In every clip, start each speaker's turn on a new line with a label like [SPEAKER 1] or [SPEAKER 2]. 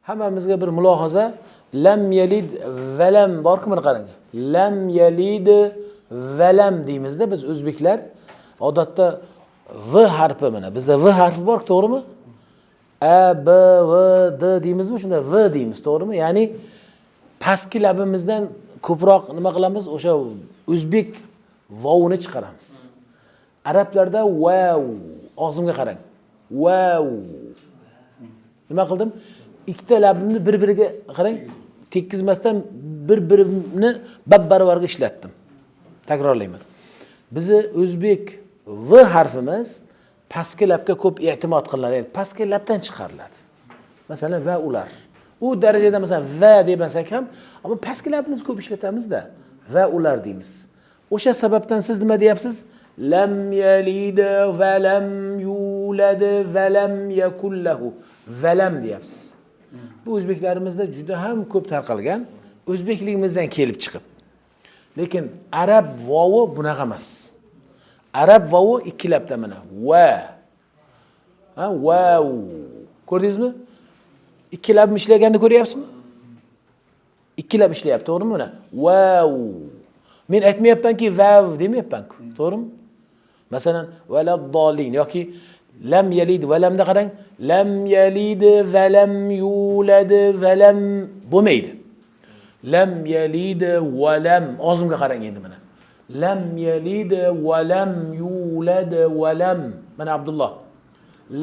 [SPEAKER 1] Hammamizga bir mulohaza, lam yalid va lam bor-ku, mana qarang. Lam yalid va lam deymizda biz o'zbeklar odatda v harfi mana. Bizda v harfi bor, to'g'rimi? A, B, V, D deymizmi? Shunda v deymiz, to'g'rimi? Ya'ni pastki labimizdan ko'proq nima qilamiz? O'sha o'zbek vovuni chiqaramiz. Arablarda vav, og'zimga qarang. Vav. Nima qildim? Ikkita labimni bir-biriga qarang, tekkizmasdan bir-birini bab-baravarga ishlatdim. Takrorlayman. Bizi o'zbek v harfimiz pastki labga ko'p e'timod qilinadi. Ya'ni pastki labdan chiqariladi. Masalan, va ular. U darajada masalan va demasak ham, ammo pastki labimizni ko'p ishlatamiz-da. Va ular deymiz. O'sha sababdan siz nima deyapsiz? Lam yalid va lam yulad va lam yakul lahu. Va lam deyapsiz. Bu o'zbeklarimizda juda ham ko'p tarqalgan, o'zbekligimizdan kelib chiqib. Lekin arab vovi bunaqa emas. Arab vovi ikki labda mana. Va. Ha, vav. Ko'rdingizmi? Ikki labim ishlaganini ko'ryapsizmi? Ikki lab ishlayapti, to'g'rimi buni? Vav. Men aytmayapmanki vav demayapman-ku, to'g'rimi? Masalan, valaddolin yoki lam yalid va lamda qarang. Lam yalid va lam yulad va lam bo'lmaydi. Lam yalid va lam og'zimga qarang endi mana. Lam yalid va lam yulad va lam. Mana Abdulloh.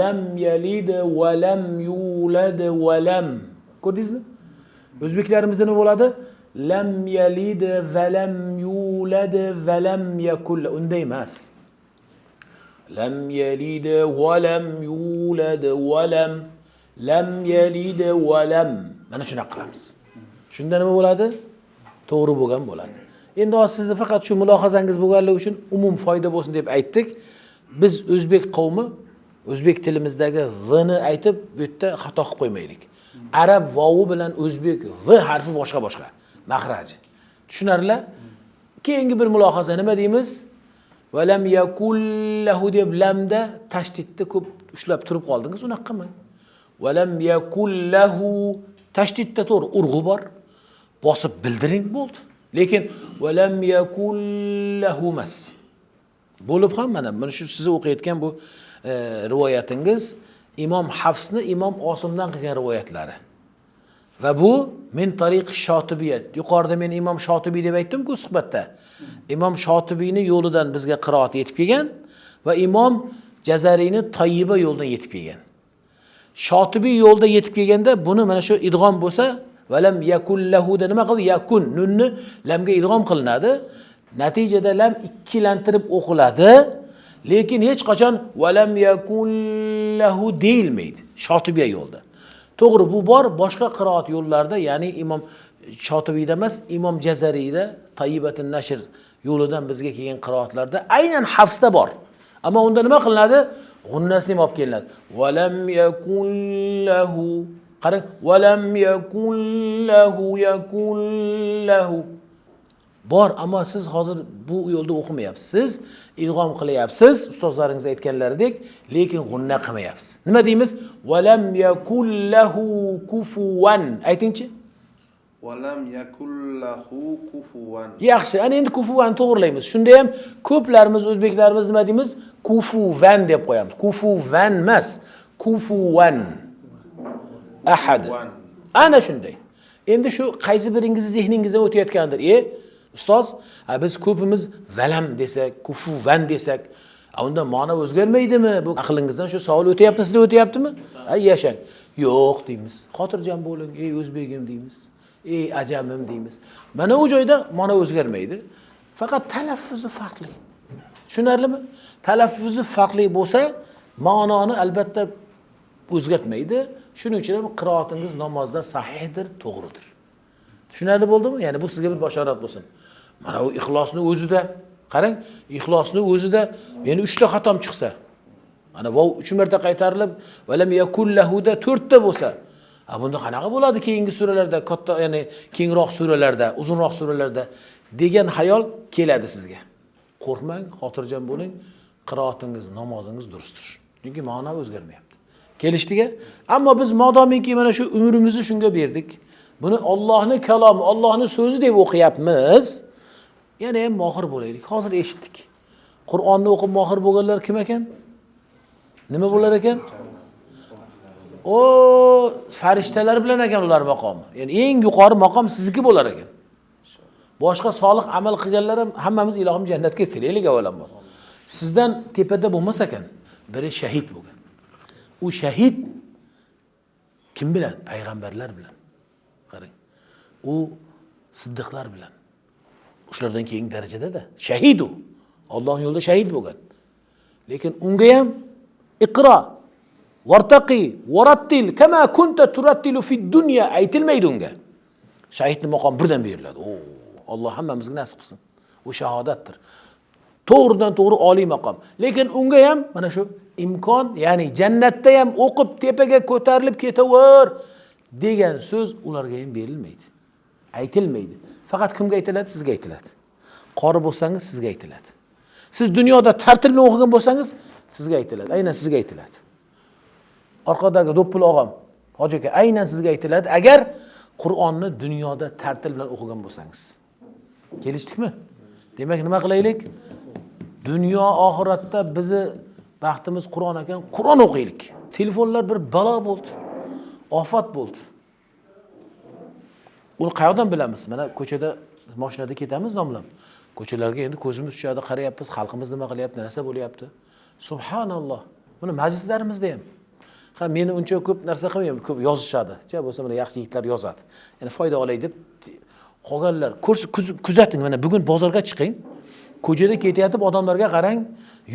[SPEAKER 1] Lam yalid va lam yulad va lam. Ko'rdingizmi? O'zbeklarimizda nima bo'ladi? Lam yalid va lam yulad va lam yakul. Unday emas. Lam yalid va lam yulad va lam. Lam yalid va lam. Mana shuni qilamiz. Shunda nima bo'ladi? To'g'ri bo'lgan bo'ladi. Endi sizni faqat shu mulohazangiz bo'lganligi uchun umum foyda bo'lsin deb aytdik. Biz o'zbek qavmi o'zbek tilimizdagi v ni aytib, bu yerda xato qilib qo'ymaylik. Arab vovi bilan o'zbek v harfi boshqa-boshqa, mahraji. Tushunarlar? Keyingi bir mulohaza nima deymiz? Va lam yakul lahu deb lamda tashdidni ko'p ushlab turib qoldingiz, unaqa qilmang. Va lam yakul lahu tashdidda to'g'ri urg'u bor. Bosib bildiring bo'ldi. Lekin va lam yakul lahu mas. Bo'lib ham mana shu siz o'qiyotgan bu rivoyatingiz Imom Hafsni Imom Osimdan qilgan rivoyatlari. Va bu min tariq Shotibiyat. Yuqorida men Imom Shotibiy deb aytdim-ku suhbatda. Imom Shotibiyning yo'lidan bizga qiroat yetib kelgan va Imom Jazariyning Tayyiba yo'lidan yetib kelgan. Shotibiy yo'lda yetib kelganda buni mana shu idg'om bo'lsa, va lam yakul lahu da nima qildi? Yakun nunni lamga idg'om qilinadi. Natijada lam ikkilantirib o'qiladi. Lekin hech qachon va lam yakul lahu deyilmaydi Shotibiy yo'lda. To'g'ri, bu bor boshqa qiroat yo'llarida, ya'ni Imom Shotibiyda emas, Imom Jazariyda Tayyibatun Nashr yo'lidan bizga kelgan qiroatlarda aynan Hafsda bor. Ammo unda nima qilinadi? G'unnasini olib kelinadi. Va lam yakul lahu. Qarang, va lam yakul lahu. Bor, ammo siz hozir bu yo'lda o'qimayapsiz. Siz idg'om qilyapsiz, ustozlaringiz aytganlaridek, lekin g'unna qilmayapsiz. Nima deymiz? Va lam yakul lahu kufuwan. Aytingchi?
[SPEAKER 2] Va lam yakul lahu kufuwan.
[SPEAKER 1] Yaxshi, ana endi kufuwan to'g'rilaymiz. Shunda ham ko'plarimiz o'zbeklarimiz nima deymiz? Kufuwan deb qo'yamiz. Kufuwan emas, kufuwan. Ahad. Ana shunday. Endi shu qaysi biringizni zehningizdan o'tayotgandir. Ustoz, biz ko'pimiz valam desak, kufuvan desak, unda ma'no o'zgarmaydimi? Bu aqlingizdan shu savol o'tayapti, sizda o'tayaptimi? Yashang. Yo'q deymiz. Xotirjam bo'ling, ey o'zbegim deymiz. Ey ajamim deymiz. Mana u joyda ma'no o'zgarmaydi. Faqat talaffuzi farqli. Tushunarlimi? Talaffuzi farqli bo'lsa, ma'noni albatta o'zgartmaydi. Shuning uchun ham qiroatingiz namozda sahihdir, to'g'ridir. Tushunarli bo'ldimi? Ya'ni bu sizga bir bashorat bo'lsin. Mana u ixlosning o'zida, qarang, ixlosning o'zida meni 3 ta xatom chiqsa, mana vov 3 marta qaytarilib, va lam yakul lahu da 4 ta bo'lsa, bunda qanaqa bo'ladi keyingi suralarda, katta, ya'ni kengroq suralarda, uzunroq suralarda degan xayol keladi sizga. Qo'rqmang, xotirjam bo'ling, qiroatingiz, namozingiz durustdir. Chunki ma'no o'zgarmayapti. Kelishdik-a? Ammo biz modomiki mana shu umrimizni shunga berdik. Buni Allohning kalomi, Allohning so'zi deb o'qiyapmiz. Yana ham mohir bo'laylik. Hozir eshitdik. Qur'onni o'qib mohir bo'lganlar kim ekan? Nima bo'lar ekan? O farishtalar bilan ekan ular maqomi. Ya'ni eng yuqori maqom sizniki bo'lar ekan. Boshqa solih amal qilganlar ham hammamiz ilohim jannatga kiraylik avvalambor. Sizdan tepada bo'lmas ekan, biri shahid bo'lgan. U shahid kim bilan? Payg'ambarlar bilan. Qarang. U siddiqlar bilan. Shulardan keyingi darajada-da shahid u. Alloh yo'lida shahid bo'lgan. Lekin unga ham iqro, wartaqi, warattil kama kunta turattilu fid dunya aytilmaydi unga. Shahidning maqomi birdan beriladi. Alloh hammamizga nasib qilsin. U shahodatdir. To'g'ridan to'g'ri oliy maqom. Lekin unga ham mana shu imkon, ya'ni jannatda ham o'qib tepaga ko'tarilib ketaver degan so'z ularga ham berilmaydi. Aytilmaydi. Faqat kimga aytiladi? Sizga aytiladi. Qori bo'lsangiz sizga aytiladi. Siz dunyoda tartib bilan o'qigan bo'lsangiz sizga aytiladi. Aynan sizga aytiladi. Orqadagi do'ppil og'am, hoji aka, aynan sizga aytiladi agar Qur'onni dunyoda tartib bilan o'qigan bo'lsangiz. Kelishdikmi? Demak, nima qilaylik? Dunyo oxiratda bizni baxtimiz Qur'on ekan, Qur'on o'qiylik. Telefonlar bir balo bo'ldi. Ofat bo'ldi. Uni qayoqdan bilamiz? Mana ko'chada, mashinada ketamiz nomlam. Ko'chalarga endi ko'zimiz tushadi, qarayapmiz, xalqimiz nima qilyapti, narsa bo'lyapti. Subhanalloh. Buni majlislarimizda ham. Ha, meni uncha ko'p narsa qilmayman, ko'p yozishadi. Cha bo'lsa mana yaxshi yigitlar yozadi. Ya'ni foyda olay deb qolganlar kuzating, mana bugun bozorga chiqing. Ko'chada ketayotib odamlarga qarang,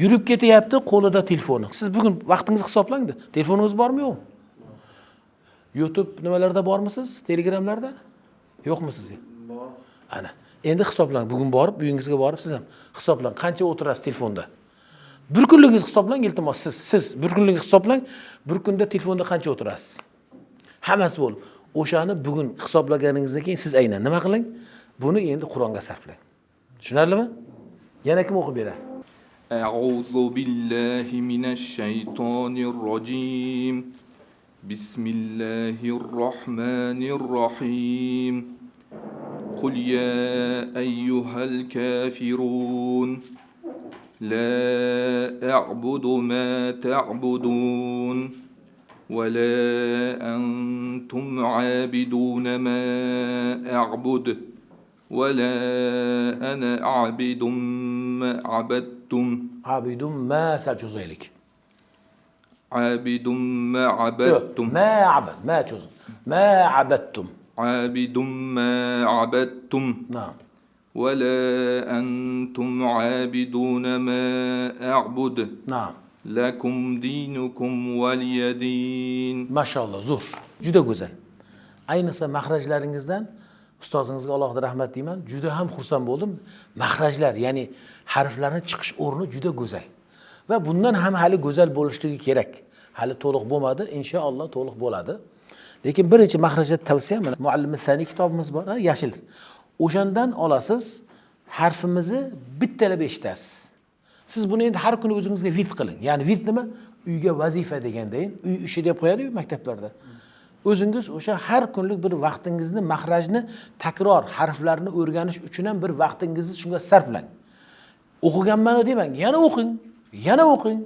[SPEAKER 1] yurib ketyapti, qo'lida telefoni. Siz bugun vaqtingizni hisoblangda. Telefoningiz bormi yo'qmi? YouTube nimalarda bormisiz? Telegramlarda? Yo'qmi sizga? Bor. Ana. Endi hisoblang. Bugun borib, uyingizga borib siz ham hisoblang. Qancha o'tirasiz telefonda? Bir kunligingizni hisoblang, iltimos siz bir kunligingizni hisoblang. Bir kunda telefonda qancha o'tirasiz? Hammasi bo'lib. O'shani bugun hisoblaganingizdan keyin siz aynan nima qiling? Buni endi Qur'onga sarflang. Tushunarlimi? Yana kim o'qib beradi?
[SPEAKER 3] A'udhu billahi minash shaytonir rojim. Bismillahirrahmanirrahim. Qul ya ayyuhal kafirun la a'budu ma ta'budun wa la antum 'abidun ma a'budu wa la ana 'abidun ma 'abadtum.
[SPEAKER 1] Abidum ma salchuzaylik.
[SPEAKER 3] عابد ما عبدتم
[SPEAKER 1] ما cho'zing. ما عبدتم.
[SPEAKER 3] عابد ما عبدتم.
[SPEAKER 1] نعم.
[SPEAKER 3] ولا أنتم عابدون ما أعبد.
[SPEAKER 1] نعم.
[SPEAKER 3] لكم دينكم ولي دين.
[SPEAKER 1] Mashallah, zo'r. Juda go'zal. Ayniqsa mahrajlaringizdan ustozingizga Allohga rahmat deyman. Juda ham xursand bo'ldim. Mahrajlar, ya'ni harflarning chiqish o'rni juda go'zal. Va bundan ham hali go'zal bo'lishligi kerak. Hali to'liq bo'lmadi, inshaalloh to'liq bo'ladi. Lekin birinchi mahrajat tavsiya mana Muallim Sani kitobimiz bor, yashil. O'shandan olasiz, harfimizni bittalab eshitasiz. Siz buni endi har kuni o'zingizga virt qiling. Ya'ni virt nima? Uyga vazifa degandayin, uy ishi deb qo'yadi-ku maktablarda. O'zingiz o'sha har kunlik bir vaqtingizni, mahrajni takror harflarni o'rganish uchun ham bir vaqtingizni shunga sarflang. O'qiganman demang, yana o'qing. Yana o'qing.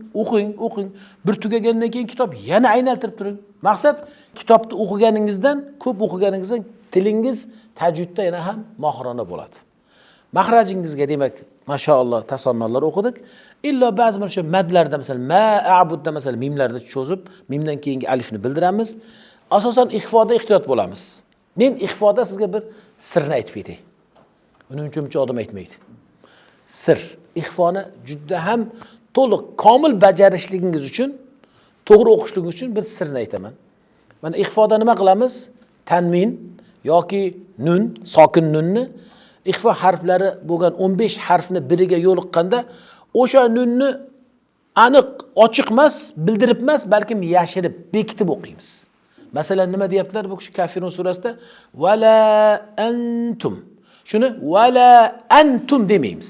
[SPEAKER 1] Bir tugagandan keyin kitob yana aylantirib turing. Maqsad kitobni o'qiganingizdan, ko'p o'qiganingizdan tilingiz tajvidda yana ham mohirona bo'ladi. Mahrajingizga demak, mashaalloh tasonnallar o'qidik. Illo ba'zi mana shu madlarda, masalan, ma'abudda masalan mimlarda cho'zib, mimdan keyingi alifni bildiramiz. Asosan ixfoda ehtiyot bo'lamiz. Men ixfoda sizga bir sirni aytib ketay. Uni uncha odam aytmaydi. Sir. Ixfoni juda ham to'liq komil bajarishligingiz uchun, to'g'ri o'qishligingiz uchun bir sirni aytaman. Mana ixfoda nima qilamiz? Tanmin yoki nun, sokin nunni ixfo harflari bo'lgan 15 harfni biriga yo'liqqanda o'sha nunni aniq, ochiq emas, bildirib emas, balkim yashirib, bekitib o'qiymiz. Masalan, nima deyaptilar bu kishi Kafirun surasida? Vala antum. Shuni vala antum demaymiz.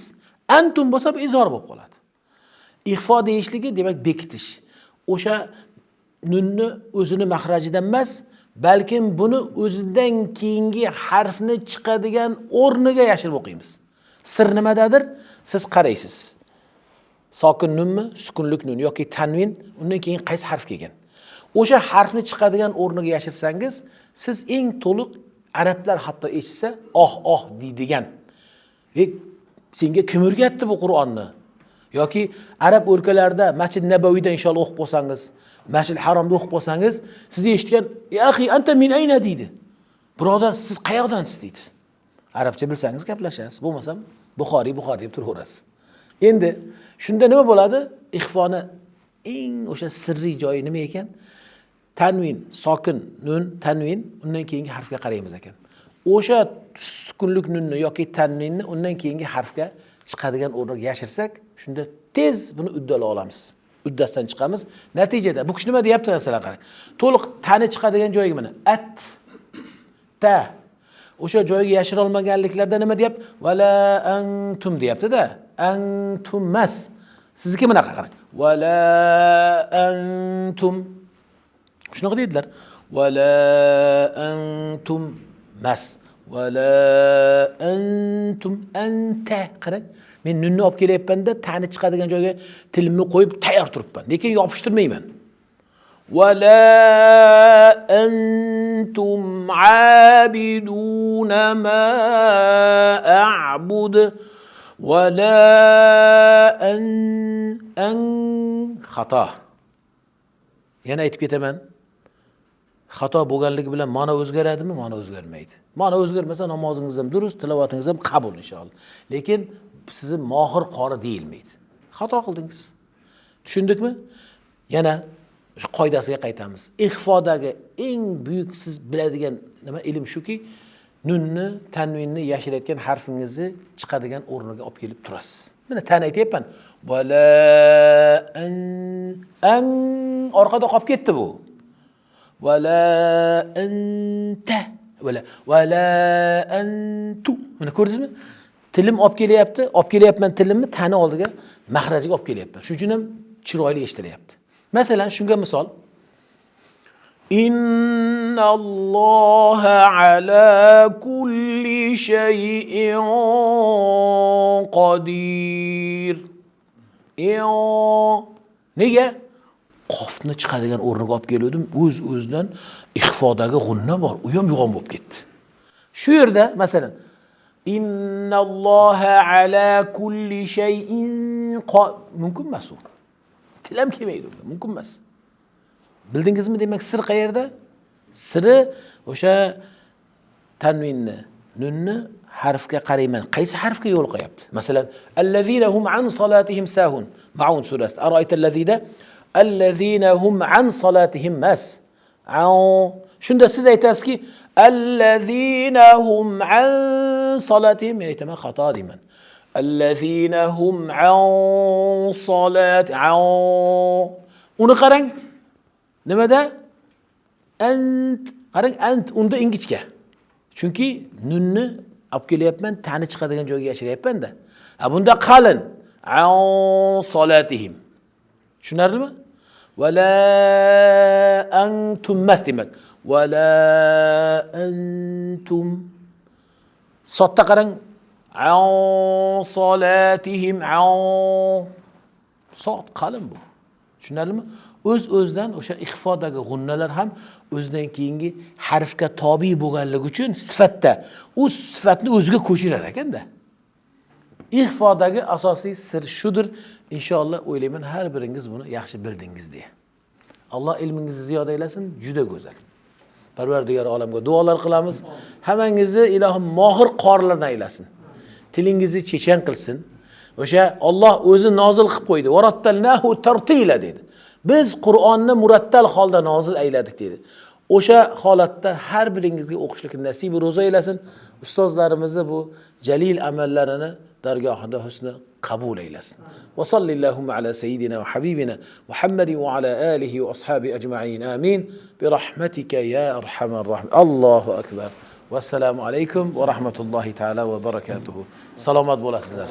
[SPEAKER 1] Antum bo'lsa izhor bo'lib qoladi. Ixfo deyishligi demak bekitish. O'sha nunni o'zini mahrajidan emas, balkim buni o'zidan keyingi harfni chiqadigan o'rniga yashirib o'qiymiz. Sir nimadadir? Siz qaraysiz. Sokin nunmi, sukunlik nun yoki tanvin, undan keyin qaysi harf kelgan? O'sha harfni chiqadigan o'rniga yashirsangiz, siz eng to'liq arablar hatto eshitsa, oh deydigan. Senga kim o'rgatdi bu Qur'onni? Yoki arab o'lkalarida Masjid Nabaviyda inshaalloh o'qib qo'ysangiz, Masjid Haromda o'qib qo'ysangiz, siz eshitgan, "Ya axi, anta min ayna" deydi. Birodar, siz qayoqdansiz deydi. Arabcha bilsangiz gaplashasiz, bo'lmasam Buxoriy deb turaverasiz. Endi shunda nima bo'ladi? Ixfoni eng o'sha sirli joyi nima ekan? Tanvin, sokin nun, tanvin, undan keyingi harfga qaraymiz ekan. O'sha sukunlik nunni yoki tanvinni undan keyingi harfga chiqadigan o'rniga yashirsak, shunda tez buni uddala olamiz. Uddasidan chiqamiz. Natijada bu kishi nima deyapti masalan qarang. To'liq tani chiqadigan joyiga mana at, ta. O'sha joyiga yashira olmaganliklarda nima deyapti? Vala antum deyapti-da. Antum mas. Sizniki bunaqa qarang. Vala antum. Shunaqa deydilar. Vala antum mas. Vala antum anta. Qarang. Men nunni olib kelyapman-da, tani chiqadigan joyga tilimni qo'yib tayyor turibman. Lekin yopishtirmayman. Vala antum abiduna ma a'bud. Vala an xato. Yana aytib ketaman. Xato bo'lganligi bilan ma'no o'zgaradimi? Ma'no o'zgarmaydi. Ma'no o'zgarmasa namozingiz ham durust, tilovatingiz ham qabul inshaalloh. Lekin sizni mohir qori deyilmaydi. Xato qildingiz. Tushundikmi? Yana o'sha qoidasiga qaytamiz. Ixfodagi eng buyuk siz biladigan nima ilm shuki, nunni, tanvinni yashirayotgan harfingizni chiqadigan o'rniga olib kelib turasiz. Mana tan aytayapman. Vala an orqada qolib ketdi bu. Vala anta vala antu. Mana ko'rdingizmi? Tilim olib kelyapman tilimni tani oldiga, mahrajiga olib kelyapman. Shuning uchun ham chiroyli eshitilyapti. Masalan, shunga misol. Innalloha ala kulli shay'in qodir. Nega? Qofni chiqadigan o'rniga olib keldim, o'z-o'zidan ixfodagi g'unna bor, u ham yo'g'on bo'lib ketdi. Shu yerda masalan Innalloha ala kulli shay'in mumkin emas u. Tilam kelmaydi unda, mumkin emas. Bildingizmi, demak sir qayerda? Siri o'sha tanvinni, nunni harfga qarayman. Qaysi harfga yo'l qo'yapti? Masalan, allazina hum an salatihim sahun. Maun surasida. Ara'ayta allazina allazina hum an salatihim mas. Shunda siz aytasizki, allazina hum an salatihim, men aytaman xato deyman. Allazina hum an salat uni qarang. Nimada? Ant. Qarang, ant unda ingichka. Chunki nunni olib kelyapman, tani chiqadigan joyga yashiryapman-da. Bunda qalin. An salatihim. Tushunarlimi? Vala antum mas demak. Vala antum. Sotda qarang. An salatihim sot qalin bu. Tushunarlimi? O'z-o'zidan o'sha ixfodagi g'unnalar ham o'zidan keyingi harfga tobi bo'lganligi uchun sifatda u sifatni o'ziga ko'chirar ekanda. Ixfodagi asosiy sir shudir. Inshaalloh o'ylayman har biringiz buni yaxshi bildingiz deya. Alloh ilmingizni ziyoda aylasin, juda go'zal. Parvardigor olamga duolar qilamiz. Hammangizni ilohim mohir qorilardan aylasin. Tilingizni chechan qilsin. O'sha Alloh o'zi nozil qilib qo'ydi. Varattalnahu tartila dedi. Biz Qur'onni murattal holda nozil ayladik dedi. O'sha holatda har biringizga o'qishlik nasib ro'za aylasin. Ustozlarimizni bu jalil amallarini dargohida husni qabul aylasin. Va sallallohu ala sayyidina va habibina Muhammadin va ala alihi va ashabi ajma'in. Amin. Bi rahmatika ya arhamar rahim. Allohu akbar. Vassalamu alaykum va rahmatullohi ta'ala va barakatuh. Salomat bo'lasizlar.